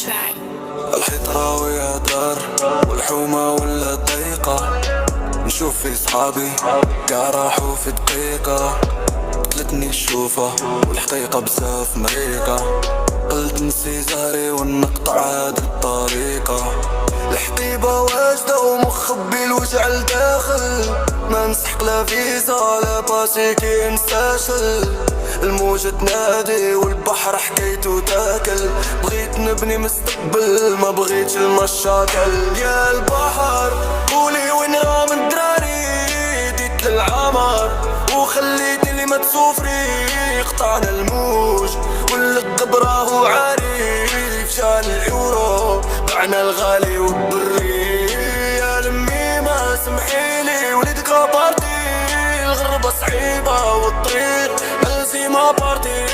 track. الحيط راوية دار والحومة ولا ضيقة. نشوف في صحابي قاع راحوا في دقيقة. قتلتني الشوفة والحقيقة بزاف مريقة. قلت نسي زهري ونقطع هاد الطريقة. الحبيبة واجدة ومخبي الوجع لداخل. ما نسحق لا فيزا لا باسيكي نستاشل. الموجة تنادي والبحر حكايته تاكل. بغيت نبني مستقبل ما بغيتش المشاكل. يا البحر قولي وين راه من دراري. ديت للعمر وخليتني اللي ما تسوفري. قطعنا الموج واللقب راهو عارف. جان اليورو بعنا الغالي والضري. يا لمي ما سمحيلي وليدك بارتي. الغربة صعيبة والطريق ملزمة بارتي.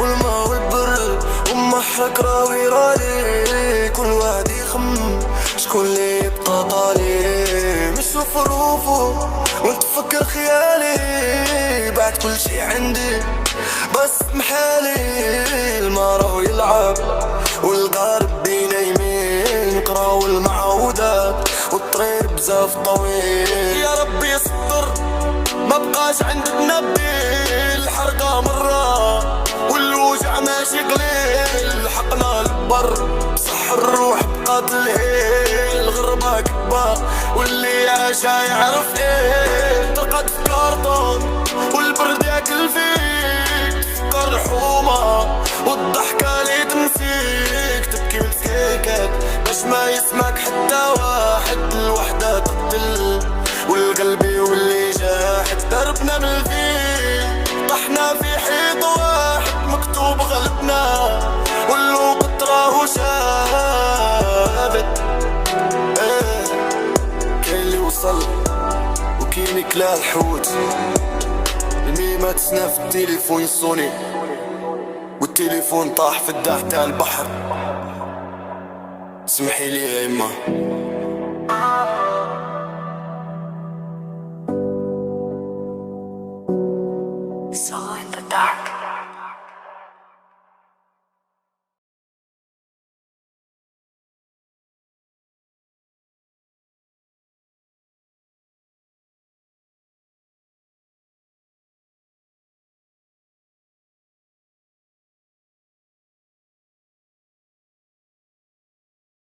والما والبر ومحك راوي رالي. كل واحد يخم شكون اللي يبقى طالي. نشوف روفو ونتفكر خيالي. بعد كل شي عندي بس محالي. الما راهو يلعب والغارب بينا يمين. نقراو المعودات والطريق بزاف طويل. يا ربي يستر ما بقاش عندنا بديل. الحرقة مرة والوجع ماشي قليل. حقنا البر بصح الروح بقات الهيل. الغربة كبا واللي عاشا يعرف ايه. ترقد في كارطون والبرد ياكل فيك. تفكر الحومة والضحكة اللي تنسيك. تبكي مسكيكك باش ما يسمعك حتى واحد. الوحدة تقتل والقلب واللي جاحد. دربنا من الفيل طحنا في حيط واحد. مكتوب غلبنا والوقت راهو شابت. كاين اللي وصل وكاين كلا الحوت. الميمة تسنى في التليفون يصوني والتليفون طاح في الداع تاع البحر. سمحيلي يا إما.